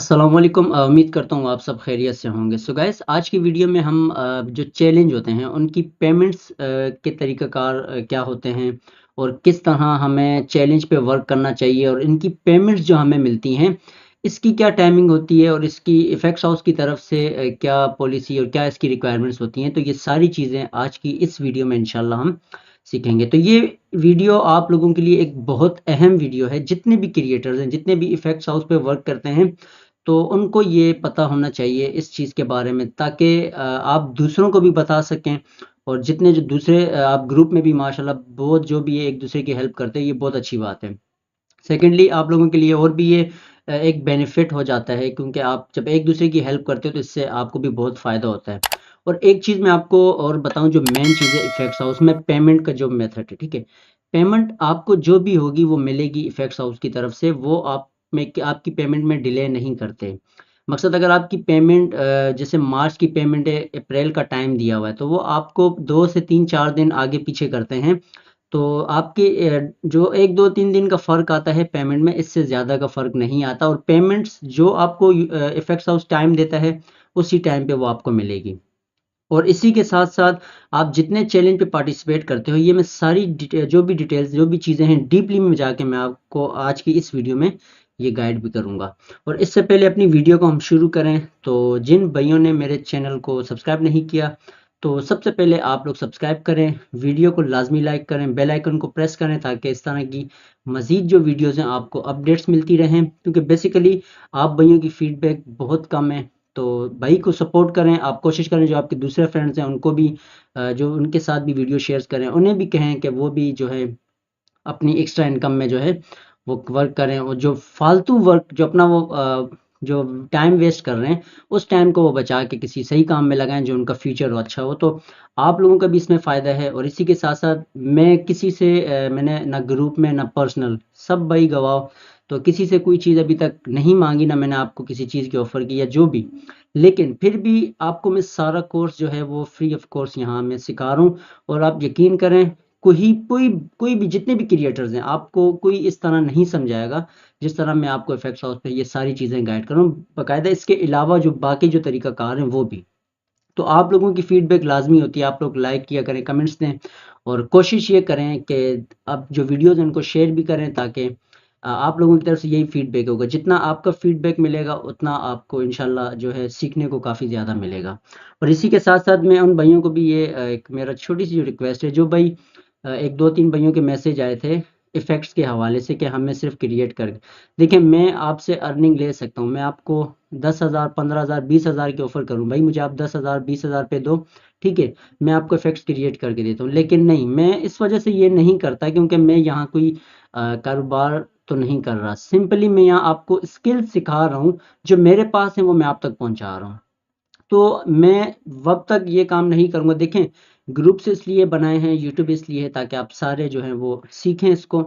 अस्सलाम वालेकुम। उम्मीद करता हूँ आप सब खैरियत से होंगे। सो गाइस, आज की वीडियो में हम जो चैलेंज होते हैं उनकी पेमेंट्स के तरीक़ाकार क्या होते हैं और किस तरह हमें चैलेंज पे वर्क करना चाहिए और इनकी पेमेंट्स जो हमें मिलती हैं इसकी क्या टाइमिंग होती है और इसकी इफ़ेक्ट्स हाउस की तरफ से क्या पॉलिसी और क्या इसकी रिक्वायरमेंट्स होती हैं। तो ये सारी चीज़ें आज की इस वीडियो में इंशाल्लाह हम सीखेंगे। तो ये वीडियो आप लोगों के लिए एक बहुत अहम वीडियो है। जितने भी क्रिएटर्स हैं, जितने भी इफ़ेक्ट्स हाउस पे वर्क करते हैं, तो उनको ये पता होना चाहिए इस चीज़ के बारे में, ताकि आप दूसरों को भी बता सकें। और जितने जो दूसरे आप ग्रुप में भी माशाल्लाह बहुत जो भी है एक दूसरे की हेल्प करते हैं, ये बहुत अच्छी बात है। सेकेंडली आप लोगों के लिए और भी ये एक बेनिफिट हो जाता है, क्योंकि आप जब एक दूसरे की हेल्प करते हो तो इससे आपको भी बहुत फ़ायदा होता है। और एक चीज़ मैं आपको और बताऊं, जो मेन चीज़ है इफेक्ट्स हाउस में पेमेंट का जो मेथड है, ठीक है। पेमेंट आपको जो भी होगी वो मिलेगी इफेक्ट्स हाउस की तरफ से। वो आप में आपकी पेमेंट में डिले नहीं करते। मकसद, अगर आपकी पेमेंट जैसे मार्च की पेमेंट है, अप्रैल का टाइम दिया हुआ है, तो वो आपको 2 से 3 4 दिन आगे पीछे करते हैं। तो आपके जो 1 2 3 दिन का फ़र्क आता है पेमेंट में, इससे ज़्यादा का फ़र्क नहीं आता। और पेमेंट्स जो आपको इफेक्ट्स हाउस टाइम देता है, उसी टाइम पे वो आपको मिलेगी। और इसी के साथ-साथ आप जितने चैलेंज पे पार्टिसिपेट करते हो, ये मैं सारी जो भी डिटेल्स, जो भी चीज़ें हैं, डीपली में जाके मैं आपको आज की इस वीडियो में ये गाइड भी करूँगा। और इससे पहले अपनी वीडियो को हम शुरू करें, तो जिन भाइयों ने मेरे चैनल को सब्सक्राइब नहीं किया, तो सबसे पहले आप लोग सब्सक्राइब करें, वीडियो को लाज़मी लाइक करें, बेल आइकन को प्रेस करें, ताकि इस तरह की मज़ीद जो वीडियोज़ हैं आपको अपडेट्स मिलती रहें। क्योंकि बेसिकली आप भाइयों की फीडबैक बहुत कम है। तो भाई को सपोर्ट करें, आप कोशिश करें जो आपके दूसरे फ्रेंड्स हैं उनको भी जो उनके साथ भी वीडियो शेयर करें, उन्हें भी कहें कि वो भी जो है अपनी एक्स्ट्रा इनकम में जो है वो वर्क करें। और जो फालतू वर्क, जो अपना वो जो टाइम वेस्ट कर रहे हैं, उस टाइम को वो बचा के किसी सही काम में लगाएं, जो उनका फ्यूचर हो अच्छा हो। तो आप लोगों का भी इसमें फ़ायदा है। और इसी के साथ साथ मैं किसी से मैंने ना ग्रुप में ना पर्सनल, सब भाई गवाह, तो किसी से कोई चीज़ अभी तक नहीं मांगी, ना मैंने आपको किसी चीज़ की ऑफ़र की या जो भी। लेकिन फिर भी आपको मैं सारा कोर्स जो है वो फ्री ऑफ कोर्स यहाँ मैं सिखा रहा हूँ। और आप यकीन करें, कोई कोई कोई भी, जितने भी क्रिएटर्स हैं, आपको कोई इस तरह नहीं समझाएगा जिस तरह मैं आपको इफेक्ट्स हाउस पे ये सारी चीज़ें गाइड कर रहा हूँ। बाकायदा इसके अलावा जो बाकी जो तरीकाकार हैं वो भी। तो आप लोगों की फीडबैक लाजमी होती है, आप लोग लाइक किया करें, कमेंट्स दें। और कोशिश ये करें कि आप जो वीडियोज़ हैं उनको शेयर भी करें, ताकि आप लोगों की तरफ से यही फीडबैक होगा। जितना आपका फीडबैक मिलेगा उतना आपको इंशाल्लाह जो है सीखने को काफ़ी ज़्यादा मिलेगा। और इसी के साथ-साथ मैं उन भाइयों को भी ये एक मेरा छोटी-सी जो रिक्वेस्ट है, जो भाई 1 2 3 भाइयों के मैसेज आए थे इफ़ेक्ट्स के हवाले से कि हमें सिर्फ़ क्रिएट कर, देखिए मैं आपसे अर्निंग ले सकता हूँ। मैं आपको 10,000 15,000 20,000 की ऑफ़र करूँ, भाई मुझे आप 10,000 20,000 पे दो, ठीक है? मैं आपको इफ़ेक्ट्स क्रिएट करके देता हूँ। लेकिन नहीं, मैं इस वजह से ये नहीं करता, क्योंकि मैं यहाँ कोई कारोबार तो नहीं कर रहा। सिंपली मैं यहाँ आपको स्किल सिखा रहा हूँ, जो मेरे पास है वो मैं आप तक पहुँचा रहा हूँ। तो मैं वक़्त तक ये काम नहीं करूँगा। देखें, ग्रुप्स इसलिए बनाए हैं, यूट्यूब इसलिए है ताकि आप सारे जो हैं वो सीखें इसको।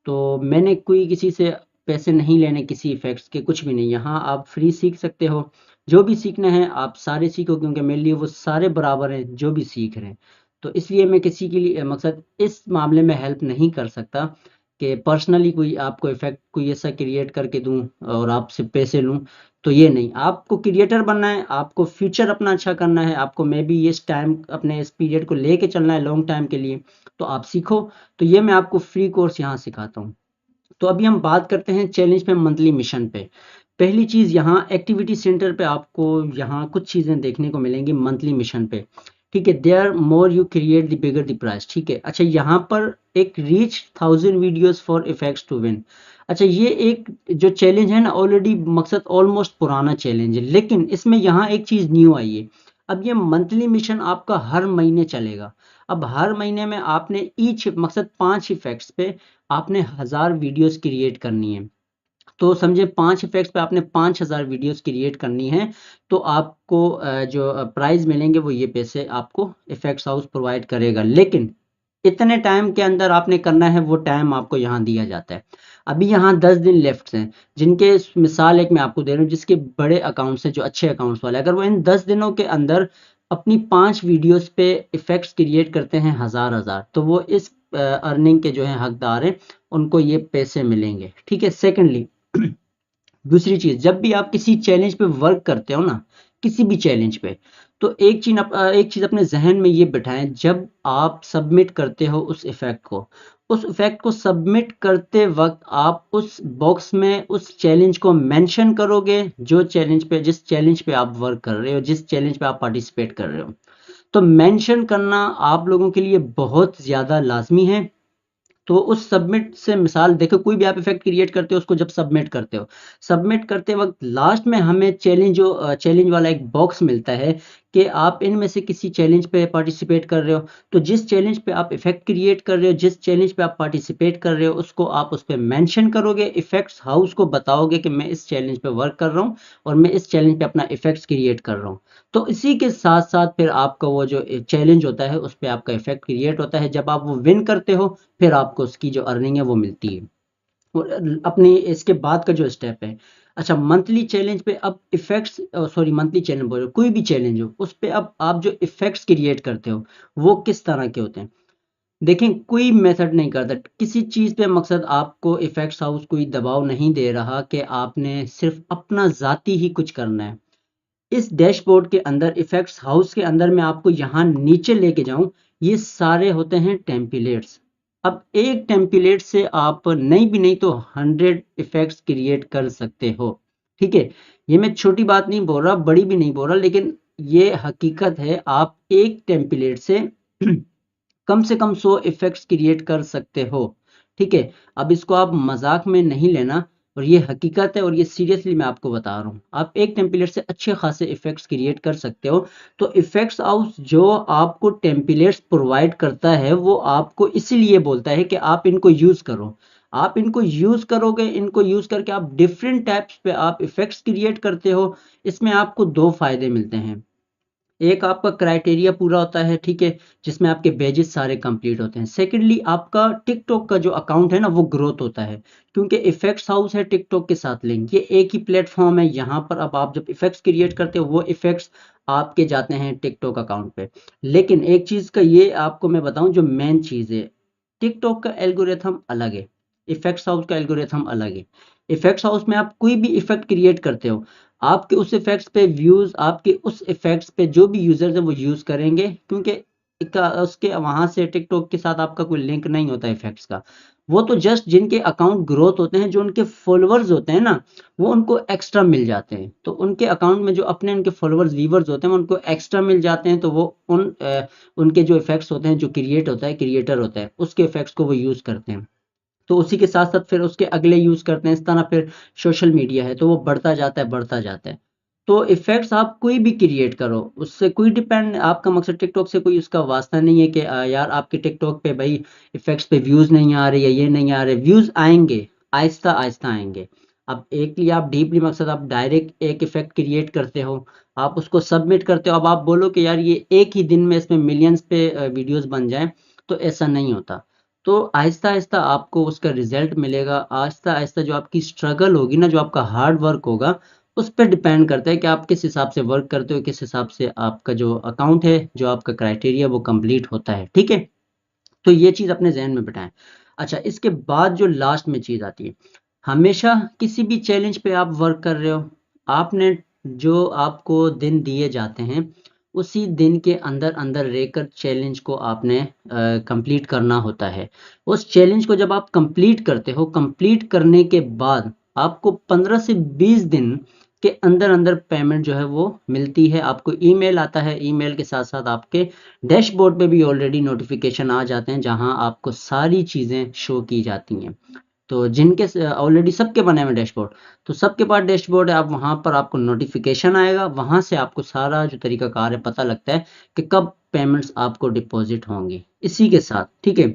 तो मैंने कोई किसी से पैसे नहीं लेने किसी इफ़ेक्ट्स के, कुछ भी नहीं। यहाँ आप फ्री सीख सकते हो, जो भी सीखना है आप सारे सीखो, क्योंकि मेरे लिए वो सारे बराबर हैं जो भी सीख रहे हैं। तो इसलिए मैं किसी के लिए मकसद इस मामले में हेल्प नहीं कर सकता कि पर्सनली कोई आपको इफ़ेक्ट कोई ऐसा क्रिएट करके दूँ और आपसे पैसे लूँ। तो ये नहीं, आपको क्रिएटर बनना है, आपको फ्यूचर अपना अच्छा करना है, आपको मे बी इस टाइम अपने इस पीरियड को लेके चलना है लॉन्ग टाइम के लिए, तो आप सीखो। तो ये मैं आपको फ्री कोर्स यहाँ सिखाता हूँ। तो अभी हम बात करते हैं चैलेंज पे, मंथली मिशन पे। पहली चीज़, यहाँ एक्टिविटी सेंटर पे आपको यहाँ कुछ चीज़ें देखने को मिलेंगी मंथली मिशन पे, ठीक है। There more you create the bigger the price, ठीक है। अच्छा, यहाँ पर एक reach 1000 videos for effects to win. अच्छा, ये एक जो चैलेंज है ना, ऑलरेडी मकसद ऑलमोस्ट पुराना चैलेंज है, लेकिन इसमें यहाँ एक चीज़ न्यू आई है। अब ये मंथली मिशन आपका हर महीने चलेगा। अब हर महीने में आपने ईच मकसद 5 इफेक्ट्स पे आपने 1000 वीडियोस क्रिएट करनी है। तो समझे 5 इफेक्ट्स पे आपने 5000 वीडियोस क्रिएट करनी है। तो आपको जो प्राइज़ मिलेंगे वो ये पैसे आपको इफेक्ट्स हाउस प्रोवाइड करेगा। लेकिन इतने टाइम के अंदर आपने करना है, वो टाइम आपको यहाँ दिया जाता है। अभी यहाँ 10 दिन लेफ्ट हैं, जिनके मिसाल एक मैं आपको दे रहा हूँ, जिसके बड़े अकाउंट्स हैं, जो अच्छे अकाउंट्स वाले, अगर वो इन 10 दिनों के अंदर अपनी 5 वीडियोस पे इफेक्ट्स क्रिएट करते हैं हज़ार-हज़ार, तो वो इस अर्निंग के जो हैं हकदार हैं, उनको ये पैसे मिलेंगे, ठीक है। सेकंडली दूसरी चीज, जब भी आप किसी चैलेंज पे वर्क करते हो ना, किसी भी चैलेंज पे, तो एक चीज अपने जहन में ये बिठाएं, जब आप सबमिट करते हो उस इफेक्ट को सबमिट करते वक्त आप उस बॉक्स में उस चैलेंज को मेंशन करोगे, जिस चैलेंज पे आप वर्क कर रहे हो, जिस चैलेंज पे आप पार्टिसिपेट कर रहे हो। तो मेंशन करना आप लोगों के लिए बहुत ज्यादा लाजमी है। तो उस सबमिट से मिसाल देखो, कोई भी आप इफेक्ट क्रिएट करते हो, उसको जब सबमिट करते हो, सबमिट करते वक्त लास्ट में हमें चैलेंज वाला एक बॉक्स मिलता है कि आप इनमें से किसी चैलेंज पे पार्टिसिपेट कर रहे हो। तो जिस चैलेंज पे आप इफेक्ट क्रिएट कर रहे हो, जिस चैलेंज पे आप पार्टिसिपेट कर रहे हो, उसको आप उस पर मेंशन करोगे, इफेक्ट्स हाउस को बताओगे कि मैं इस चैलेंज पे वर्क कर रहा हूँ और मैं इस चैलेंज पे अपना इफेक्ट्स क्रिएट कर रहा हूँ। तो इसी के साथ साथ फिर आपका वो जो चैलेंज होता है उस पर आपका इफेक्ट क्रिएट होता है। जब आप वो विन करते हो, फिर आपको उसकी जो अर्निंग है वो मिलती है। और अपनी इसके बाद का जो स्टेप है, अच्छा, मंथली चैलेंज पे अब इफेक्ट्स, सॉरी मंथली चैलेंज बोल रहे हो, कोई भी चैलेंज हो उस पे अब आप जो इफेक्ट्स क्रिएट करते हो वो किस तरह के होते हैं। देखें, कोई मेथड नहीं करता किसी चीज पे, मकसद आपको इफेक्ट्स हाउस कोई दबाव नहीं दे रहा कि आपने सिर्फ अपना जाती ही कुछ करना है। इस डैशबोर्ड के अंदर, इफेक्ट्स हाउस के अंदर, मैं आपको यहाँ नीचे लेके जाऊं, ये सारे होते हैं टेम्पलेट्स। अब एक टेम्पलेट से आप नहीं भी नहीं तो 100 इफेक्ट्स क्रिएट कर सकते हो। ठीक है, ये मैं छोटी बात नहीं बोल रहा, बड़ी भी नहीं बोल रहा, लेकिन ये हकीकत है। आप एक टेम्पलेट से कम से कम 100 इफेक्ट्स क्रिएट कर सकते हो। ठीक है, अब इसको आप मजाक में नहीं लेना, और ये हकीकत है, और ये सीरियसली मैं आपको बता रहा हूँ। आप एक टेम्पलेट से अच्छे खासे इफेक्ट्स क्रिएट कर सकते हो। तो इफेक्ट्स हाउस जो आपको टेम्पलेट्स प्रोवाइड करता है, वो आपको इसीलिए बोलता है कि आप इनको यूज करो। आप इनको यूज करोगे, इनको यूज करके आप डिफरेंट टाइप्स पे आप इफेक्ट्स क्रिएट करते हो। इसमें आपको दो फायदे मिलते हैं। एक, आपका क्राइटेरिया पूरा होता है, ठीक है, जिसमें आपके बेजेस सारे कंप्लीट होते हैं। सेकेंडली, आपका टिकटॉक का जो अकाउंट है ना, वो ग्रोथ होता है, क्योंकि इफेक्ट्स हाउस है टिकटॉक के साथ लिंक, ये एक ही प्लेटफॉर्म है। यहाँ पर अब आप जब इफेक्ट्स क्रिएट करते हो, वो इफेक्ट्स आपके जाते हैं टिकटॉक अकाउंट पे। लेकिन एक चीज का ये आपको मैं बताऊं, जो मेन चीज है, टिकटॉक का एल्गोरिथम अलग है, इफेक्ट्स हाउस का एल्गोरिथम अलग है। इफेक्ट्स हाउस में आप कोई भी इफेक्ट क्रिएट करते हो, आपके उस इफेक्ट्स पे व्यूज, आपके उस इफेक्ट्स पे जो भी यूजर्स है वो यूज करेंगे, क्योंकि उसके वहां से टिकटॉक के साथ आपका कोई लिंक नहीं होता इफेक्ट्स का। वो तो जस्ट जिनके अकाउंट ग्रोथ होते हैं, जो उनके फॉलोअर्स होते हैं ना, वो उनको एक्स्ट्रा मिल जाते हैं। तो उनके अकाउंट में जो अपने उनके फॉलोअर्स व्यूवर्स होते हैं, उनको एक्स्ट्रा मिल जाते हैं। तो वो उनके जो इफेक्ट्स होते हैं, जो क्रिएट होता है, क्रिएटर होता है, उसके इफेक्ट्स को वो यूज करते हैं। तो उसी के साथ साथ फिर उसके अगले यूज करते हैं। इस तरह फिर सोशल मीडिया है तो वो बढ़ता जाता है, बढ़ता जाता है। तो इफेक्ट्स आप कोई भी क्रिएट करो, उससे कोई डिपेंड, आपका मकसद टिकटॉक से कोई उसका वास्ता नहीं है कि यार आपके टिकटॉक पे भाई इफेक्ट्स पे व्यूज नहीं आ रहे या ये नहीं आ रहे। व्यूज आएंगे, आहिस्ता आहिस्ता आएंगे। अब एक लिए आप डीपली, मकसद आप डायरेक्ट एक इफेक्ट क्रिएट करते हो, आप उसको सबमिट करते हो, अब आप बोलो कि यार ये एक ही दिन में इसमें मिलियंस पे वीडियोस बन जाएं, तो ऐसा नहीं होता। तो आहिस्ता आहिस्ता आपको उसका रिजल्ट मिलेगा। आहिस्ता आहिस्ता जो आपकी स्ट्रगल होगी ना, जो आपका हार्ड वर्क होगा, उस पर डिपेंड करता है कि आप किस हिसाब से वर्क करते हो, किस हिसाब से आपका जो अकाउंट है, जो आपका क्राइटेरिया, वो कंप्लीट होता है। ठीक है, तो ये चीज अपने जहन में बिठाएं। अच्छा, इसके बाद जो लास्ट में चीज आती है, हमेशा किसी भी चैलेंज पे आप वर्क कर रहे हो, आपने जो आपको दिन दिए जाते हैं, उसी दिन के अंदर अंदर रहकर चैलेंज को आपने कंप्लीट करना होता है। उस चैलेंज को जब आप कंप्लीट करते हो, कंप्लीट करने के बाद आपको 15 से 20 दिन के अंदर अंदर पेमेंट जो है वो मिलती है। आपको ईमेल आता है, ईमेल के साथ साथ आपके डैशबोर्ड पे भी ऑलरेडी नोटिफिकेशन आ जाते हैं, जहां आपको सारी चीजें शो की जाती हैं। तो जिनके ऑलरेडी सबके बने हुए डैशबोर्ड, तो सबके पास डैशबोर्ड है, आप वहां पर आपको नोटिफिकेशन आएगा, वहां से आपको सारा जो तरीका कार है पता लगता है कि कब पेमेंट्स आपको डिपॉजिट होंगी। इसी के साथ, ठीक है,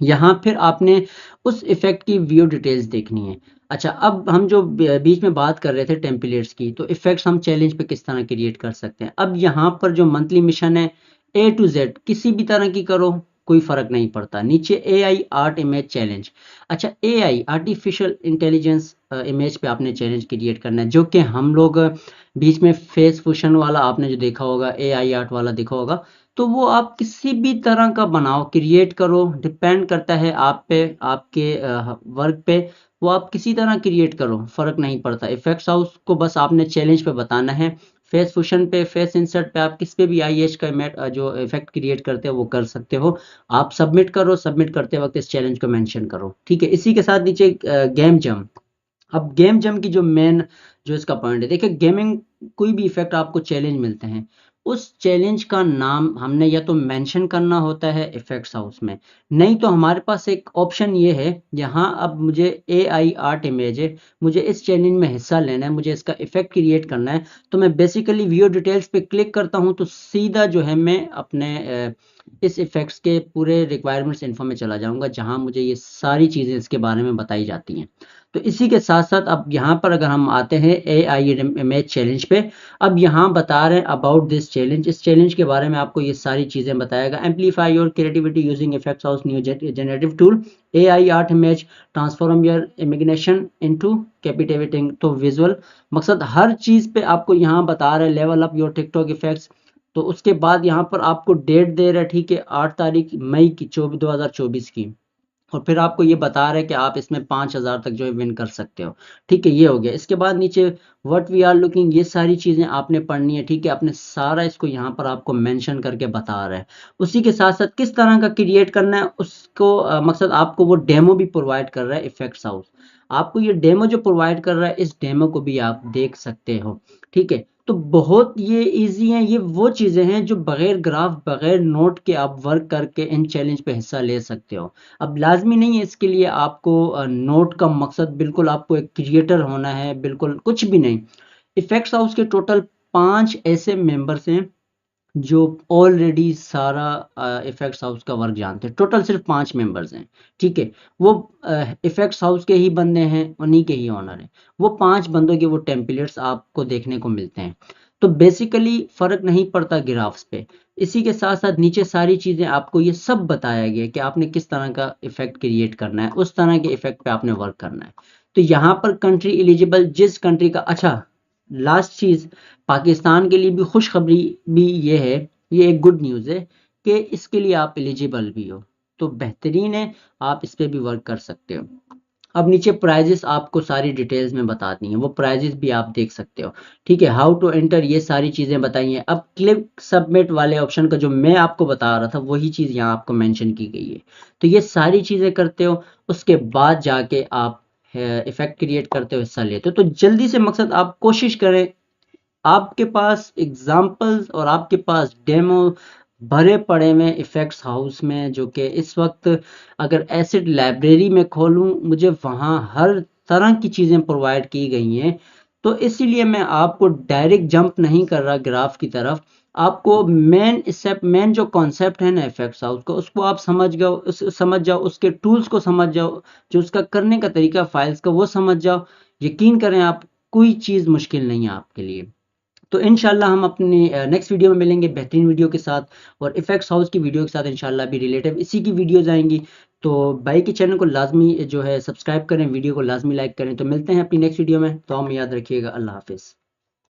यहाँ फिर आपने उस इफेक्ट की व्यू डिटेल्स देखनी है। अच्छा, अब हम जो बीच में बात कर रहे थे टेम्पलेट्स की, तो इफेक्ट्स हम चैलेंज पे किस तरह क्रिएट कर सकते हैं। अब यहाँ पर जो मंथली मिशन है, ए टू जेड किसी भी तरह की करो, कोई फर्क नहीं पड़ता। नीचे ए आई आर्ट इमेज चैलेंज। अच्छा, ए आई आर्टिफिशियल इंटेलिजेंस इमेज पे आपने चैलेंज क्रिएट करना है, जो कि हम लोग बीच में फेस फुशन वाला आपने जो देखा होगा, ए आई आर्ट वाला देखा होगा, तो वो आप किसी भी तरह का बनाओ, क्रिएट करो, डिपेंड करता है आप पे, आपके वर्क पे। वो आप किसी तरह क्रिएट करो, फ़र्क नहीं पड़ता। इफ़ेक्ट्स हाउस को बस आपने चैलेंज पे बताना है। फेस फुशन पे, फेस इंसर्ट पे, आप किस पे भी आईएच का जो इफ़ेक्ट क्रिएट करते हो वो कर सकते हो। आप सबमिट करो, सबमिट करते वक़्त इस चैलेंज को मेंशन करो, ठीक है? इसी के साथ नीचे गेम जम। अब गेम जम की जो मेन जो इसका पॉइंट है, देखिए गेमिंग कोई भी इफेक्ट आपको चैलेंज मिलते हैं, उस चैलेंज का नाम हमने या तो मेंशन करना होता है इफेक्ट्स हाउस में, नहीं तो हमारे पास एक ऑप्शन ये है, यहाँ अब मुझे एआई आर्ट इमेज है, मुझे इस चैलेंज में हिस्सा लेना है, मुझे इसका इफेक्ट क्रिएट करना है, तो मैं बेसिकली व्यू डिटेल्स पे क्लिक करता हूँ तो सीधा जो है मैं अपने इस इफेक्ट्स के पूरे रिक्वायरमेंट्स इन्फो में चला जाऊंगा, जहाँ मुझे ये सारी चीज़ें इसके बारे में बताई जाती हैं। तो इसी के साथ साथ अब यहाँ पर अगर हम आते हैं एआई इमेज चैलेंज पे, अब यहाँ बता रहे हैं अबाउट दिस चैलेंज। इस चैलेंज के बारे में आपको ये सारी चीज़ें बताएगा। Amplify your creativity using effects house new generative tool, AI art image, transform your imagination into captivating तो विजुअल। मकसद हर चीज़ पे आपको यहाँ बता रहे हैं, level up your TikTok effects. तो उसके बाद यहाँ पर आपको डेट दे रहा है, ठीक है, 8 तारीख मई की 2024 की, और फिर आपको ये बता रहा है कि आप इसमें 5,000 तक जो है विन कर सकते हो, ठीक है? ये हो गया। इसके बाद नीचे व्हाट वी आर लुकिंग, ये सारी चीज़ें आपने पढ़नी है, ठीक है? आपने सारा इसको यहाँ पर आपको मेंशन करके बता रहा है। उसी के साथ साथ किस तरह का क्रिएट करना है उसको मकसद आपको वो डेमो भी प्रोवाइड कर रहा है इफेक्ट्स हाउस। आपको ये डेमो जो प्रोवाइड कर रहा है, इस डेमो को भी आप देख सकते हो, ठीक है? तो बहुत ये ईज़ी हैं, ये वो चीज़ें हैं जो बगैर ग्राफ, बगैर नोट के आप वर्क करके इन चैलेंज पे हिस्सा ले सकते हो। अब लाज़मी नहीं है इसके लिए आपको नोट का मकसद बिल्कुल आपको एक क्रिएटर होना है, बिल्कुल कुछ भी नहीं। इफेक्ट्स हाउस के टोटल 5 ऐसे मेंबर्स हैं जो ऑलरेडी सारा इफेक्ट्स हाउस का वर्क जानते हैं। टोटल सिर्फ 5 मेंबर्स हैं, ठीक है? वो इफेक्ट्स हाउस के ही बंदे हैं, उन्हीं के ही ओनर हैं। वो 5 बंदों के वो टेम्पलेट्स आपको देखने को मिलते हैं। तो बेसिकली फ़र्क नहीं पड़ता ग्राफ्स पे। इसी के साथ-साथ नीचे सारी चीज़ें आपको ये सब बताया गया है कि आपने किस तरह का इफ़ेक्ट क्रिएट करना है, उस तरह के इफ़ेक्ट पे आपने वर्क करना है। तो यहाँ पर कंट्री एलिजिबल जिस कंट्री का, अच्छा लास्ट चीज़, पाकिस्तान के लिए भी खुशखबरी भी ये है, ये एक गुड न्यूज़ है कि इसके लिए आप एलिजिबल भी हो। तो बेहतरीन है, आप इस पे भी वर्क कर सकते हो। अब नीचे प्राइजेस आपको सारी डिटेल्स में बता दी हैं, वो प्राइजेस भी आप देख सकते हो, ठीक है? हाउ टू एंटर, ये सारी चीज़ें बताई हैं। अब क्लिक सबमिट वाले ऑप्शन का जो मैं आपको बता रहा था, वही चीज़ यहाँ आपको मेंशन की गई है। तो ये सारी चीज़ें करते हो, उसके बाद जाके आप इफेक्ट क्रिएट करते हो, हिस्सा लेते हो। तो जल्दी से मकसद आप कोशिश करें, आपके पास एग्जाम्पल्स और आपके पास डेमो भरे पड़े में इफेक्ट्स हाउस में, जो कि इस वक्त अगर एसिड लाइब्रेरी में खोलूं, मुझे वहाँ हर तरह की चीज़ें प्रोवाइड की गई हैं। तो इसीलिए मैं आपको डायरेक्ट जंप नहीं कर रहा ग्राफ की तरफ, आपको मेन जो कॉन्सेप्ट है ना इफेक्ट्स हाउस को, उसको आप समझ जाओ, उसके टूल्स को समझ जाओ, जो उसका करने का तरीका फाइल्स का वो समझ जाओ। यकीन करें आप, कोई चीज़ मुश्किल नहीं है आपके लिए। तो इंशाल्लाह हम अपनी नेक्स्ट वीडियो में मिलेंगे बेहतरीन वीडियो के साथ, और इफेक्ट्स हाउस की वीडियो के साथ इंशाल्लाह भी रिलेटिव इसी की वीडियोस आएंगी। तो भाई के चैनल को लाजमी जो है सब्सक्राइब करें, वीडियो को लाजमी लाइक करें। तो मिलते हैं अपनी नेक्स्ट वीडियो में, तो हम याद रखिएगा। अल्लाह हाफिज़।